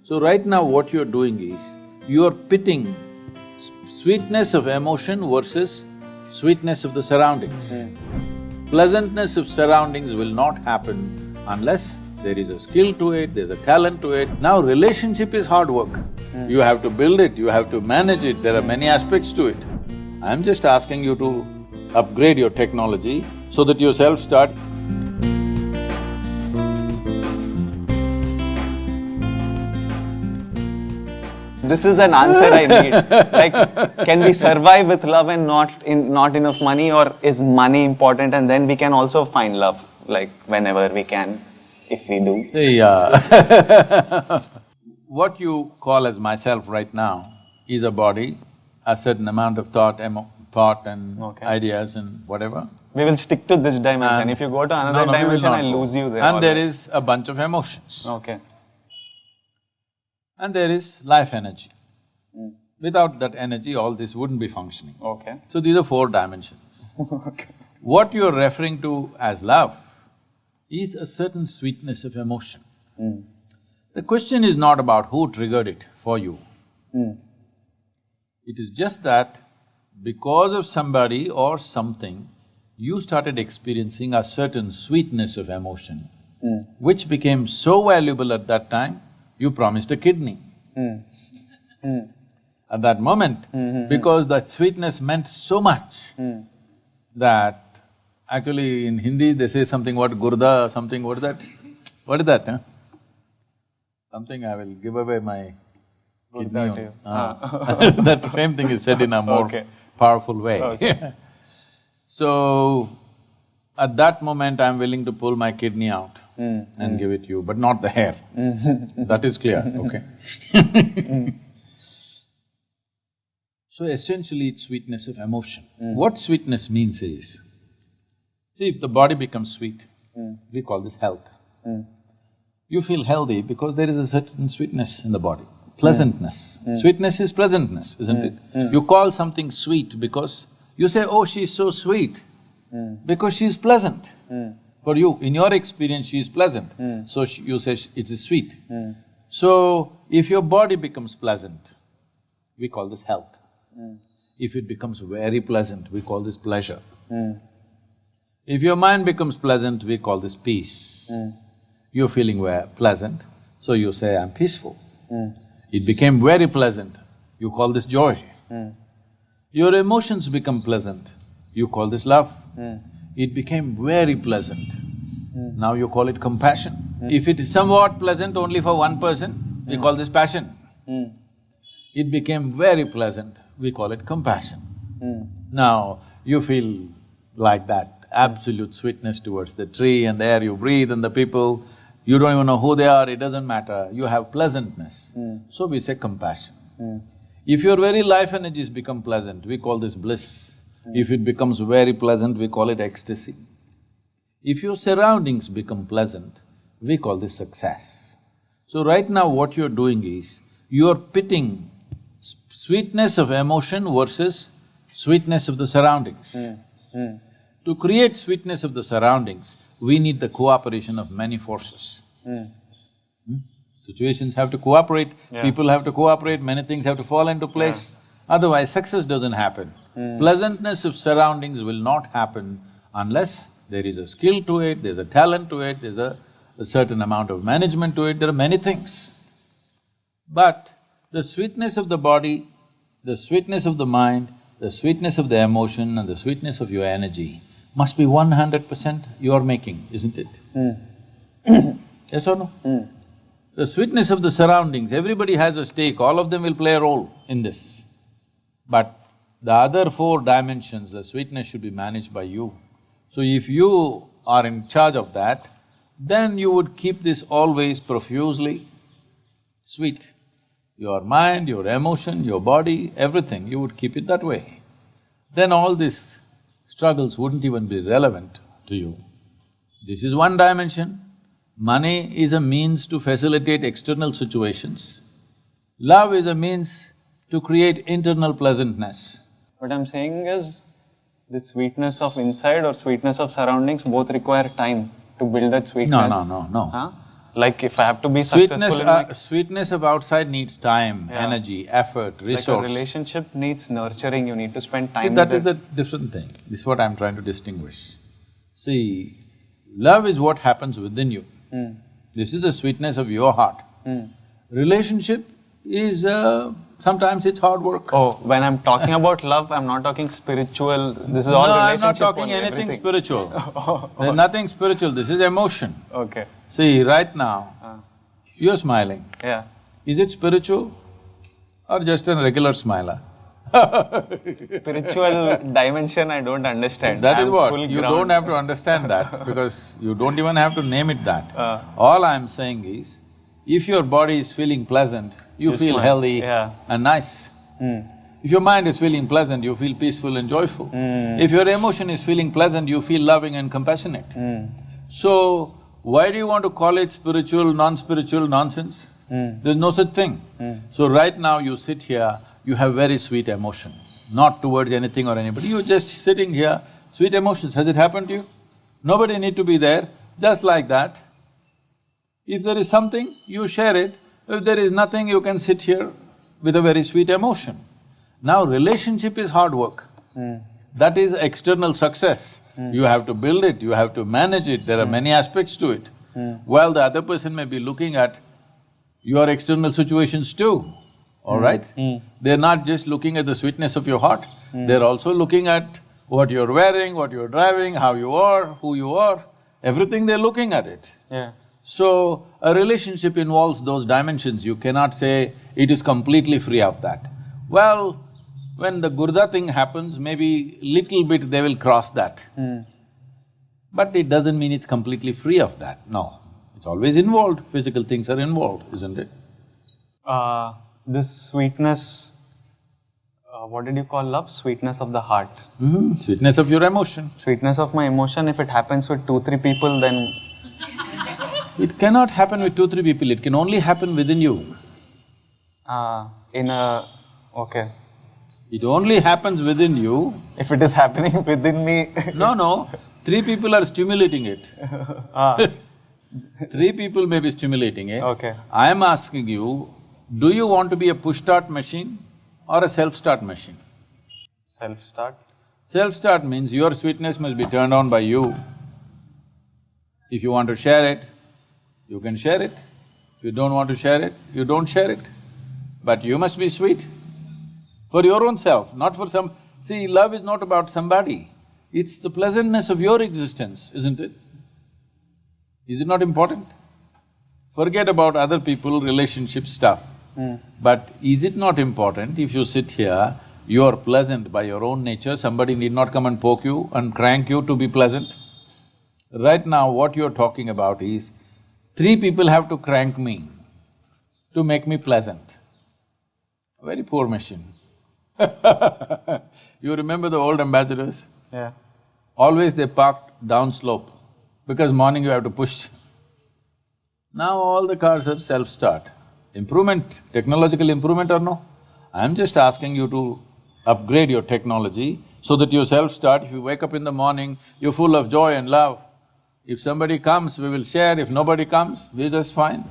So right now what you're doing is, you're pitting sweetness of emotion versus sweetness of the surroundings. Pleasantness of surroundings will not happen unless there is a skill to it, there's a talent to it. Now relationship is hard work. You have to build it, you have to manage it, there are many aspects to it. I'm just asking you to upgrade your technology so that your self-start. This is an answer I need. Like, can we survive with love and not enough money, or is money important and then we can also find love, like whenever we can, if we do? See, what you call as myself right now is a body, a certain amount of thought and ideas and whatever. We will stick to this dimension. And if you go to another dimension, I lose you there. And there is a bunch of emotions. Okay. And there is life energy. Without that energy, all this wouldn't be functioning. Okay. So these are four dimensions. Okay. What you're referring to as love is a certain sweetness of emotion. The question is not about who triggered it for you. It is just that because of somebody or something, you started experiencing a certain sweetness of emotion, which became so valuable at that time, you promised a kidney. At that moment, because that sweetness meant so much that actually in Hindi they say something, what, gurda, something, what is that? What is that, huh? Something I will give away my kidney on. That same thing is said in a more powerful way. So, at that moment I'm willing to pull my kidney out and give it to you, but not the hair. That is clear, okay? So essentially it's sweetness of emotion. What sweetness means is, see, if the body becomes sweet, we call this health. You feel healthy because there is a certain sweetness in the body, pleasantness. Sweetness is pleasantness, isn't it? You call something sweet because you say, oh, she's so sweet, because she's pleasant. For you, in your experience, she is pleasant, so you say it is sweet. So, if your body becomes pleasant, we call this health. If it becomes very pleasant, we call this pleasure. If your mind becomes pleasant, we call this peace. You're feeling pleasant, so you say, I'm peaceful. It became very pleasant, you call this joy. Your emotions become pleasant, you call this love. It became very pleasant, now you call it compassion. If it is somewhat pleasant only for one person, we call this passion. It became very pleasant, we call it compassion. Now, you feel like that absolute sweetness towards the tree and the air you breathe and the people, you don't even know who they are, it doesn't matter, you have pleasantness. So we say compassion. If your very life energies become pleasant, we call this bliss. If it becomes very pleasant, we call it ecstasy. If your surroundings become pleasant, we call this success. So right now what you're doing is, you're pitting sweetness of emotion versus sweetness of the surroundings. To create sweetness of the surroundings, we need the cooperation of many forces. Situations have to cooperate, people have to cooperate, many things have to fall into place, otherwise success doesn't happen. Pleasantness of surroundings will not happen unless there is a skill to it, there's a talent to it, there's a certain amount of management to it, there are many things. But the sweetness of the body, the sweetness of the mind, the sweetness of the emotion and the sweetness of your energy must be 100% your making, isn't it? Yes or no? The sweetness of the surroundings, everybody has a stake, all of them will play a role in this. But the other four dimensions, the sweetness should be managed by you. So if you are in charge of that, then you would keep this always profusely sweet. Your mind, your emotion, your body, everything, you would keep it that way. Then all these struggles wouldn't even be relevant to you. This is one dimension. Money is a means to facilitate external situations. Love is a means to create internal pleasantness. What I'm saying is, the sweetness of inside or sweetness of surroundings both require time to build that sweetness. No. Huh? Like if I have to be successful in my… Sweetness of outside needs time, energy, effort, resource. Like a relationship needs nurturing, you need to spend time See, with that is it. the different thing. This is what I'm trying to distinguish. See, love is what happens within you. This is the sweetness of your heart. Relationship is… sometimes it's hard work. Oh, when I'm talking about love, I'm not talking spiritual, this is all relationship. No, I'm not talking only, anything everything. spiritual. There's nothing spiritual, this is emotion. Okay. See, right now, you're smiling. Yeah. Is it spiritual or just a regular smiler? Spiritual dimension I don't understand. That is I'm what, full you ground. don't have to understand that because you don't even have to name it that. All I'm saying is, if your body is feeling pleasant, you feel smile. healthy Yeah. and nice. If your mind is feeling pleasant, you feel peaceful and joyful. If your emotion is feeling pleasant, you feel loving and compassionate. So, why do you want to call it spiritual, non-spiritual nonsense? There's no such thing. So right now you sit here, you have very sweet emotion, not towards anything or anybody, you're just sitting here, sweet emotions. Has it happened to you? Nobody need to be there, just like that. If there is something, you share it. If there is nothing, you can sit here with a very sweet emotion. Now relationship is hard work. That is external success. You have to build it, you have to manage it, there are many aspects to it. While the other person may be looking at your external situations too, all right? They're not just looking at the sweetness of your heart, they're also looking at what you're wearing, what you're driving, how you are, who you are, everything they're looking at it. Yeah. So, a relationship involves those dimensions, you cannot say it is completely free of that. Well, when the Gurda thing happens, maybe little bit they will cross that. But it doesn't mean it's completely free of that, no. It's always involved, physical things are involved, isn't it? This sweetness, what did you call love? Sweetness of the heart. Sweetness of your emotion. Sweetness of my emotion, if it happens with 2-3 people, then… It cannot happen with 2-3 people, it can only happen within you. Okay. It only happens within you. If it is happening within me… No, 3 people are stimulating it. 3 people may be stimulating it. Okay. I am asking you, do you want to be a push-start machine or a self-start machine? Self-start? Self-start means your sweetness must be turned on by you. If you want to share it, you can share it. If you don't want to share it, you don't share it. But you must be sweet for your own self, not for some… See, love is not about somebody, it's the pleasantness of your existence, isn't it? Is it not important? Forget about other people, relationship stuff. But is it not important if you sit here, you are pleasant by your own nature, somebody need not come and poke you and crank you to be pleasant? Right now, what you're talking about is, 3 people have to crank me to make me pleasant. A very poor machine. You remember the old ambassadors? Yeah. Always they parked down slope, because morning you have to push. Now all the cars are self-start. Improvement, technological improvement or no? I'm just asking you to upgrade your technology so that you self-start. If you wake up in the morning, you're full of joy and love. If somebody comes, we will share. If nobody comes, we're just fine.